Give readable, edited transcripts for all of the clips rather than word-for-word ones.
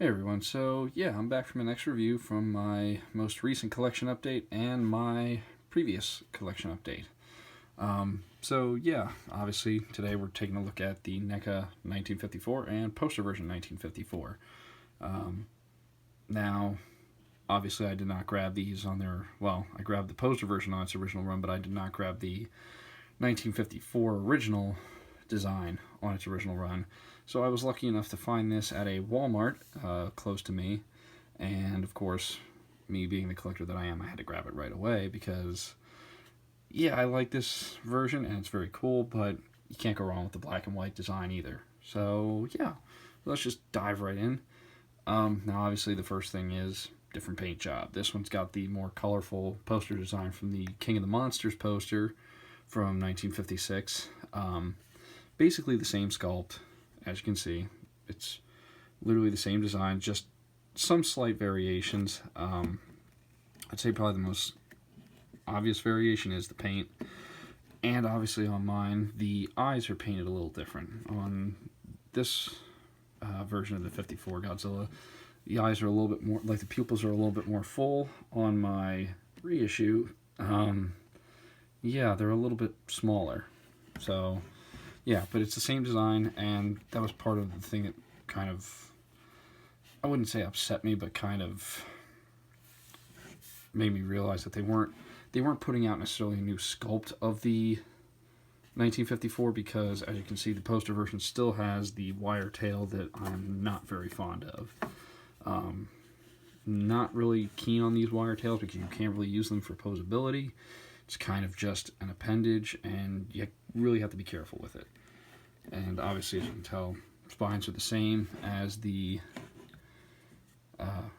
Hey everyone, so yeah, I'm back from the next review from my most recent collection update and my previous collection update. So yeah, obviously today we're taking a look at the NECA 1954 and poster version 1954. Now, obviously I did not grab these on their, well, I grabbed the poster version on its original run, but I did not grab the 1954 original design on its original run. So I was lucky enough to find this at a Walmart close to me, and of course, me being the collector that I am, I had to grab it right away because, yeah, I like this version and it's very cool, but you can't go wrong with the black and white design either. So yeah, let's just dive right in. Now obviously the first thing is different paint job. This one's got the more colorful poster design from the King of the Monsters poster from 1956. Basically the same sculpt. As you can see, it's literally the same design, just some slight variations. I'd say probably the most obvious variation is the paint. And obviously on mine, the eyes are painted a little different. On this version of the 54 Godzilla, the eyes are a little bit more, like the pupils are a little bit more full. On my reissue, yeah, they're a little bit smaller. So yeah, but it's the same design, and that was part of the thing that kind of, I wouldn't say upset me, but kind of made me realize that they weren't putting out necessarily a new sculpt of the 1954, because as you can see, the poster version still has the wire tail that I'm not very fond of. Not really keen on these wire tails because you can't really use them for posability. It's kind of just an appendage, and you really have to be careful with it. And obviously, as you can tell, spines are the same as the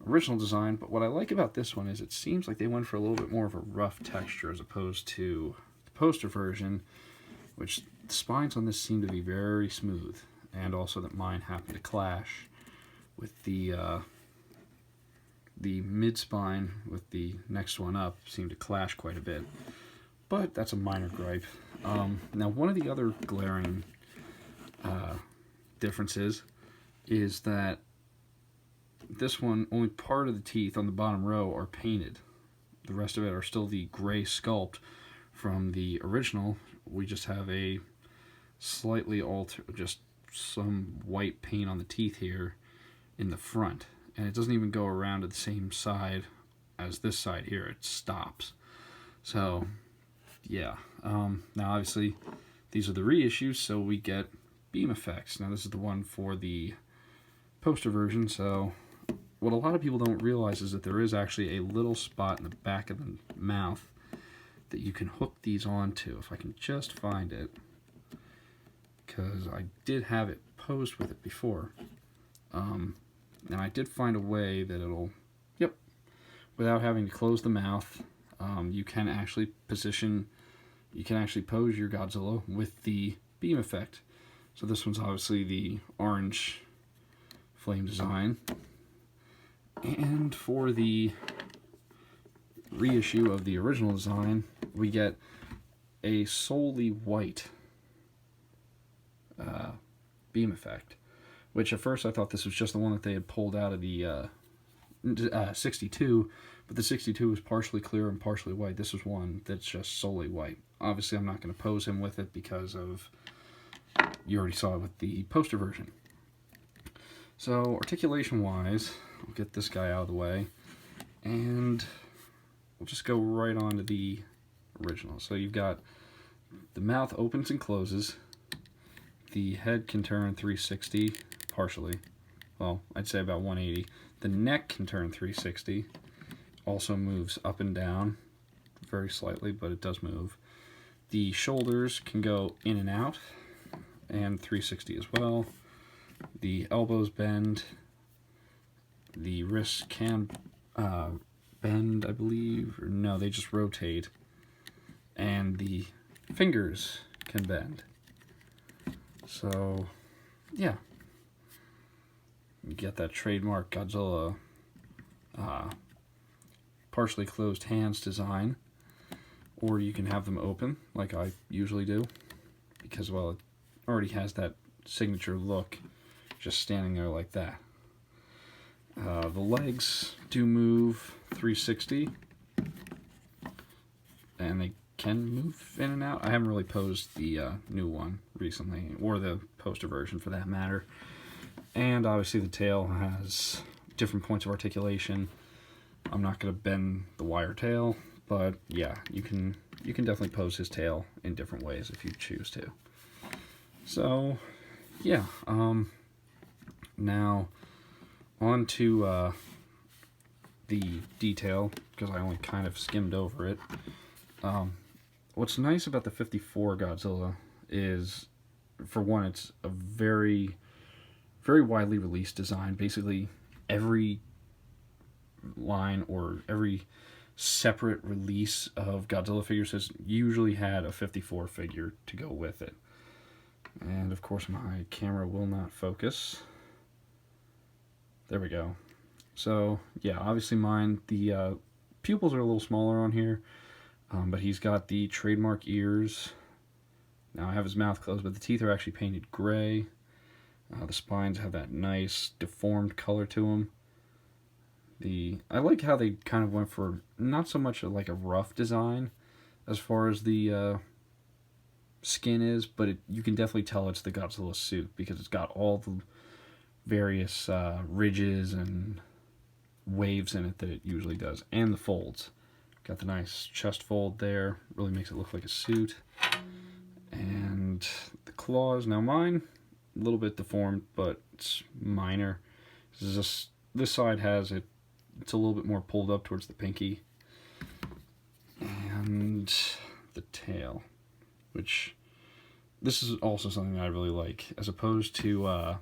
original design, but what I like about this one is it seems like they went for a little bit more of a rough texture as opposed to the poster version, which the spines on this seem to be very smooth, and also that mine happened to clash with the mid-spine with the next one up seemed to clash quite a bit, but that's a minor gripe. Now, one of the other glaring differences is that this one, only part of the teeth on the bottom row are painted. The rest of it are still the gray sculpt from the original. We just have a slightly just some white paint on the teeth here in the front. And it doesn't even go around to the same side as this side here. It stops. So, yeah. Now, obviously, these are the reissues, so we get beam effects. Now, this is the one for the poster version, so what a lot of people don't realize is that there is actually a little spot in the back of the mouth that you can hook these onto, if I can just find it, because I did have it posed with it before. Now, I did find a way that it'll, yep, without having to close the mouth, you can actually pose your Godzilla with the beam effect. So this one's obviously the orange flame design. And for the reissue of the original design, we get a solely white beam effect, which at first I thought this was just the one that they had pulled out of the 62, but the 62 was partially clear and partially white. This is one that's just solely white. Obviously, I'm not going to pose him with it because of, you already saw it with the poster version. So, articulation-wise, we'll get this guy out of the way, and we'll just go right on to the original. So you've got the mouth opens and closes. The head can turn 360, partially. Well, I'd say about 180. The neck can turn 360. Also moves up and down, very slightly, but it does move. The shoulders can go in and out, and 360 as well. The elbows bend. The wrists can bend, I believe, or no, they just rotate. And the fingers can bend. So, yeah. You get that trademark Godzilla partially closed hands design, or you can have them open, like I usually do, because, well, it already has that signature look just standing there like that. The legs do move 360, and they can move in and out. I haven't really posed the new one recently, or the poster version for that matter. And obviously the tail has different points of articulation. I'm not going to bend the wire tail, but yeah, you can definitely pose his tail in different ways if you choose to. So yeah, now on to the detail, because I only kind of skimmed over it. What's nice about the 54 Godzilla is, for one, it's a very, very widely released design. Basically, every line or every separate release of Godzilla figures has usually had a 54 figure to go with it. And of course my camera will not focus. There we go. So yeah, obviously mine, the pupils are a little smaller on here, but he's got the trademark ears. Now I have his mouth closed, but the teeth are actually painted gray. The spines have that nice deformed color to them. I like how they kind of went for not so much like a rough design as far as the skin is, but you can definitely tell it's the Godzilla suit because it's got all the various ridges and waves in it that it usually does, and the folds. Got the nice chest fold there, really makes it look like a suit. And the claws, now mine, a little bit deformed, but it's minor. This side has it. It's a little bit more pulled up towards the pinky. And the tail, which this is also something that I really like, as opposed to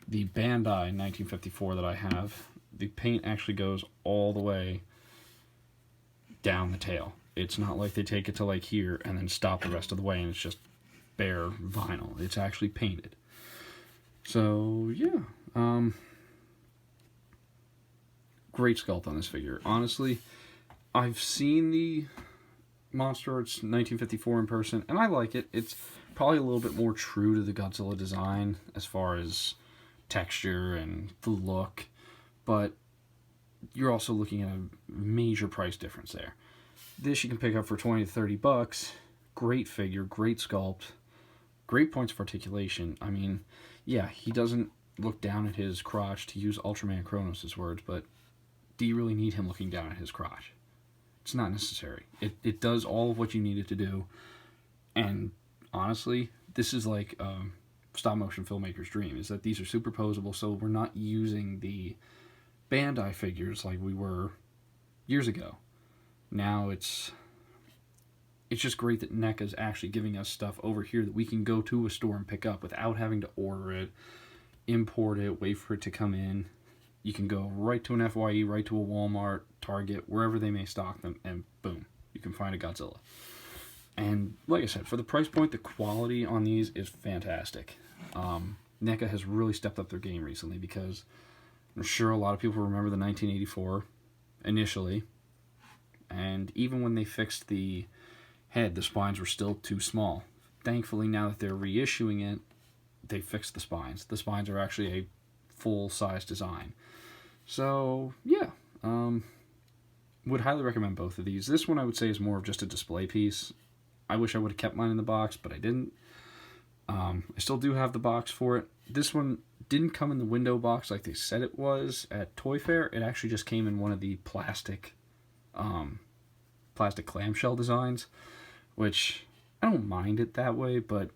the Bandai 1954 that I have. The paint actually goes all the way down the tail. It's not like they take it to like here and then stop the rest of the way and it's just bare vinyl. It's actually painted. So yeah, great sculpt on this figure. Honestly, I've seen the Monster Arts 1954 in person, and I like it. It's probably a little bit more true to the Godzilla design as far as texture and the look, but you're also looking at a major price difference there. This you can pick up for 20 to 30 bucks. Great figure, great sculpt, great points of articulation. I mean, yeah, he doesn't look down at his crotch, to use Ultraman Kronos' words, but do you really need him looking down at his crotch? It's not necessary. It does all of what you need it to do. And honestly, this is like stop motion filmmaker's dream, is that these are superposable, so we're not using the Bandai figures like we were years ago. Now it's just great that NECA is actually giving us stuff over here that we can go to a store and pick up without having to order it, import it, wait for it to come in. You can go right to an FYE, right to a Walmart, Target, wherever they may stock them, and boom, you can find a Godzilla. And like I said, for the price point, the quality on these is fantastic. NECA has really stepped up their game recently, because I'm sure a lot of people remember the 1984 initially, and even when they fixed the head, the spines were still too small. Thankfully, now that they're reissuing it, they fixed the spines. The spines are actually a full-size design. So, yeah, would highly recommend both of these. This one I would say is more of just a display piece. I wish I would have kept mine in the box, but I didn't. I still do have the box for it. This one didn't come in the window box like they said it was at Toy Fair. It actually just came in one of the plastic clamshell designs, which I don't mind it that way, but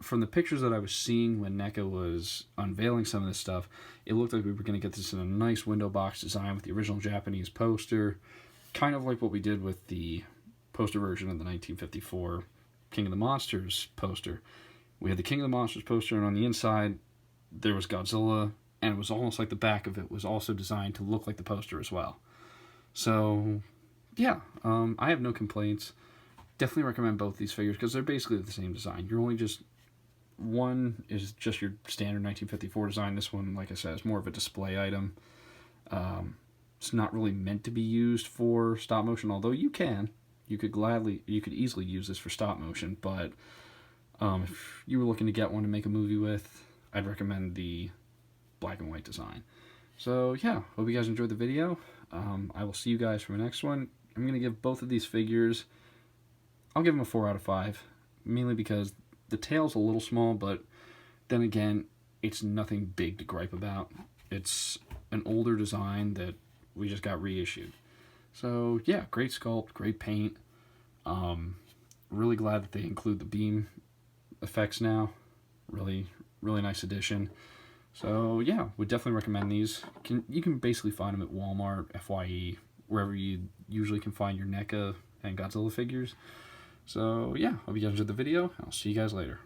from the pictures that I was seeing when NECA was unveiling some of this stuff, it looked like we were going to get this in a nice window box design with the original Japanese poster, kind of like what we did with the poster version of the 1954 King of the Monsters poster. We had the King of the Monsters poster, and on the inside there was Godzilla, and it was almost like the back of it was also designed to look like the poster as well. So yeah, I have no complaints. Definitely recommend both these figures because they're basically the same design. You're only just, one is just your standard 1954 design. This one, like I said, is more of a display item. It's not really meant to be used for stop motion, although you could easily use this for stop motion, but if you were looking to get one to make a movie with, I'd recommend the black and white design. So yeah, hope you guys enjoyed the video. I will see you guys for the next one. I'm going to give both of these figures, I'll give them a 4 out of 5, mainly because the tail's a little small, but then again, it's nothing big to gripe about. It's an older design that we just got reissued. So yeah, great sculpt, great paint. Really glad that they include the beam effects now. Really nice addition. So yeah, would definitely recommend these. You can basically find them at Walmart, FYE, wherever you usually can find your NECA and Godzilla figures. So yeah, hope you guys enjoyed the video. I'll see you guys later.